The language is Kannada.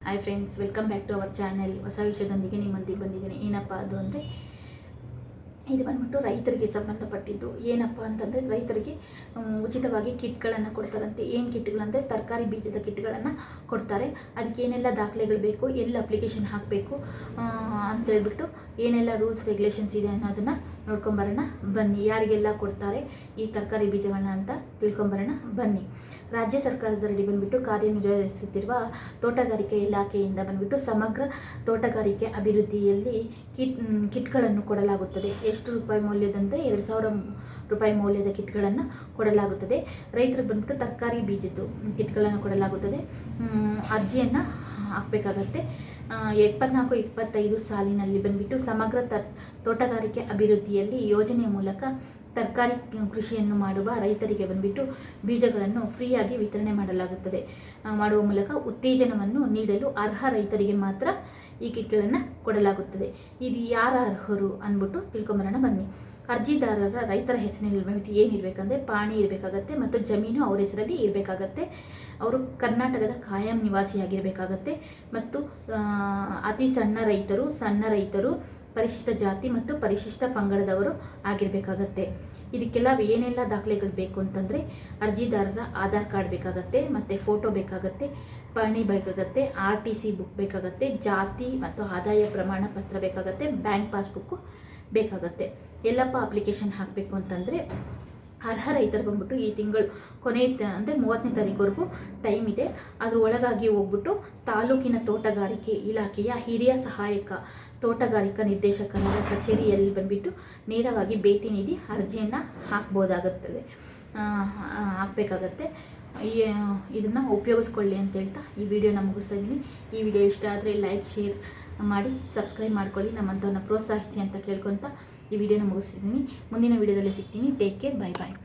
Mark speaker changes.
Speaker 1: Hi friends, welcome back to our channel. ಹೊಸ ವಿಷಯದೊಂದಿಗೆ ನಿಮ್ಮೊಂದಿಗೆ ಬಂದಿದ್ದೀನಿ. ಏನಪ್ಪ ಅದು ಅಂದರೆ, ಇದು ಬಂದ್ಬಿಟ್ಟು ರೈತರಿಗೆ ಸಂಬಂಧಪಟ್ಟಿದ್ದು. ಏನಪ್ಪ ಅಂತಂದರೆ, ರೈತರಿಗೆ ಉಚಿತವಾಗಿ ಕಿಟ್ಗಳನ್ನು ಕೊಡ್ತಾರಂತೆ. ಏನು ಕಿಟ್ಗಳಂದರೆ ತರಕಾರಿ ಬೀಜದ ಕಿಟ್ಗಳನ್ನು ಕೊಡ್ತಾರೆ. ಅದಕ್ಕೆ ಏನೆಲ್ಲ ದಾಖಲೆಗಳು ಬೇಕು, ಎಲ್ಲ ಅಪ್ಲಿಕೇಶನ್ ಹಾಕಬೇಕು ಅಂತೇಳ್ಬಿಟ್ಟು ಏನೆಲ್ಲ ರೂಲ್ಸ್ ರೆಗ್ಯುಲೇಷನ್ಸ್ ಇದೆ ಅನ್ನೋದನ್ನು ನೋಡ್ಕೊಂಬರೋಣ ಬನ್ನಿ. ಯಾರಿಗೆಲ್ಲ ಕೊಡ್ತಾರೆ ಈ ತರಕಾರಿ ಬೀಜಗಳನ್ನ ಅಂತ ತಿಳ್ಕೊಂಬರೋಣ ಬನ್ನಿ. ರಾಜ್ಯ ಸರ್ಕಾರದಲ್ಲಿ ಬಂದುಬಿಟ್ಟು ಕಾರ್ಯನಿರ್ವಹಿಸುತ್ತಿರುವ ತೋಟಗಾರಿಕೆ ಇಲಾಖೆಯಿಂದ ಬಂದುಬಿಟ್ಟು ಸಮಗ್ರ ತೋಟಗಾರಿಕೆ ಅಭಿವೃದ್ಧಿಯಲ್ಲಿ ಕಿಟ್ಗಳನ್ನು ಕೊಡಲಾಗುತ್ತದೆ. ಎಷ್ಟು ರೂಪಾಯಿ ಮೌಲ್ಯದಂತೆ 2,000 ರೂಪಾಯಿ ಮೌಲ್ಯದ ಕಿಟ್ಗಳನ್ನು ಕೊಡಲಾಗುತ್ತದೆ. ರೈತರಿಗೆ ಬಂದುಬಿಟ್ಟು ತರಕಾರಿ ಬೀಜದ್ದು ಕಿಟ್ಗಳನ್ನು ಕೊಡಲಾಗುತ್ತದೆ. ಅರ್ಜಿಯನ್ನು ಹಾಕಬೇಕಾಗತ್ತೆ. 24-25 ಸಾಲಿನಲ್ಲಿ ಬಂದುಬಿಟ್ಟು ಸಮಗ್ರ ತೋಟಗಾರಿಕೆ ಅಭಿವೃದ್ಧಿಯಲ್ಲಿ ಯೋಜನೆಯ ಮೂಲಕ ತರಕಾರಿ ಕೃಷಿಯನ್ನು ಮಾಡುವ ರೈತರಿಗೆ ಬಂದುಬಿಟ್ಟು ಬೀಜಗಳನ್ನು ಫ್ರೀಯಾಗಿ ವಿತರಣೆ ಮಾಡುವ ಮೂಲಕ ಉತ್ತೇಜನವನ್ನು ನೀಡಲು ಅರ್ಹ ರೈತರಿಗೆ ಮಾತ್ರ ಈ ಕಿಟ್ಗಳನ್ನು ಕೊಡಲಾಗುತ್ತದೆ. ಇದು ಯಾರ ಅರ್ಹರು ಅಂದ್ಬಿಟ್ಟು ತಿಳ್ಕೊಂಬರೋಣ ಬನ್ನಿ. ಅರ್ಜಿದಾರರ ರೈತರ ಹೆಸರಿನಲ್ಲಿ ಬಂದ್ಬಿಟ್ಟು ಏನಿರಬೇಕಂದ್ರೆ ಪಾಣಿ ಇರಬೇಕಾಗತ್ತೆ ಮತ್ತು ಜಮೀನು ಅವ್ರ ಹೆಸರಲ್ಲಿ ಇರಬೇಕಾಗತ್ತೆ. ಅವರು ಕರ್ನಾಟಕದ ಕಾಯಂ ನಿವಾಸಿಯಾಗಿರಬೇಕಾಗತ್ತೆ ಮತ್ತು ಅತಿ ಸಣ್ಣ ರೈತರು ಪರಿಶಿಷ್ಟ ಜಾತಿ ಮತ್ತು ಪರಿಶಿಷ್ಟ ಪಂಗಡದವರು ಆಗಿರಬೇಕಾಗತ್ತೆ. ಇದಕ್ಕೆಲ್ಲ ಏನೆಲ್ಲ ದಾಖಲೆಗಳು ಬೇಕು ಅಂತಂದರೆ, ಅರ್ಜಿದಾರರ ಆಧಾರ್ ಕಾರ್ಡ್ ಬೇಕಾಗತ್ತೆ, ಮತ್ತು ಫೋಟೋ ಬೇಕಾಗತ್ತೆ, ಪಹಣಿ ಬೇಕಾಗತ್ತೆ, RTC ಬುಕ್ ಬೇಕಾಗತ್ತೆ, ಜಾತಿ ಮತ್ತು ಆದಾಯ ಪ್ರಮಾಣ ಪತ್ರ ಬೇಕಾಗತ್ತೆ, ಬ್ಯಾಂಕ್ ಪಾಸ್ಬುಕ್ಕು ಬೇಕಾಗತ್ತೆ. ಎಲ್ಲಪ್ಪ ಅಪ್ಲಿಕೇಶನ್ ಹಾಕಬೇಕು ಅಂತಂದರೆ, ಅರ್ಹ ರೈತರು ಬಂದ್ಬಿಟ್ಟು ಈ ತಿಂಗಳು ಕೊನೆ ಅಂದರೆ 30ನೇ ತಾರೀಕುವರೆಗೂ ಟೈಮ್ ಇದೆ. ಅದ್ರ ಒಳಗಾಗಿ ಹೋಗ್ಬಿಟ್ಟು ತಾಲೂಕಿನ ತೋಟಗಾರಿಕೆ ಇಲಾಖೆಯ ಹಿರಿಯ ಸಹಾಯಕ ತೋಟಗಾರಿಕಾ ನಿರ್ದೇಶಕರ ಕಚೇರಿಯಲ್ಲಿ ಬಂದುಬಿಟ್ಟು ನೇರವಾಗಿ ಭೇಟಿ ನೀಡಿ ಅರ್ಜಿಯನ್ನು ಹಾಕಬೇಕಾಗತ್ತೆ. ಇದನ್ನು ಉಪಯೋಗಿಸ್ಕೊಳ್ಳಿ ಅಂತ ಹೇಳ್ತಾ ಈ ವಿಡಿಯೋನ ಮುಗಿಸ್ತಾ ಇದ್ದೀನಿ. ಈ ವಿಡಿಯೋ ಇಷ್ಟ ಆದರೆ ಲೈಕ್, ಶೇರ್ ಮಾಡಿ, ಸಬ್ಸ್ಕ್ರೈಬ್ ಮಾಡ್ಕೊಳ್ಳಿ, ನಮ್ಮಂಥವ್ರನ್ನ ಪ್ರೋತ್ಸಾಹಿಸಿ ಅಂತ ಕೇಳ್ಕೊತ ಈ ವಿಡಿಯೋನ ಮುಗಿಸ್ತಿದ್ದೀನಿ. ಮುಂದಿನ ವಿಡಿಯೋದಲ್ಲಿ ಸಿಗ್ತೀನಿ. ಟೇಕ್ ಕೇರ್, ಬೈ ಬಾಯ್.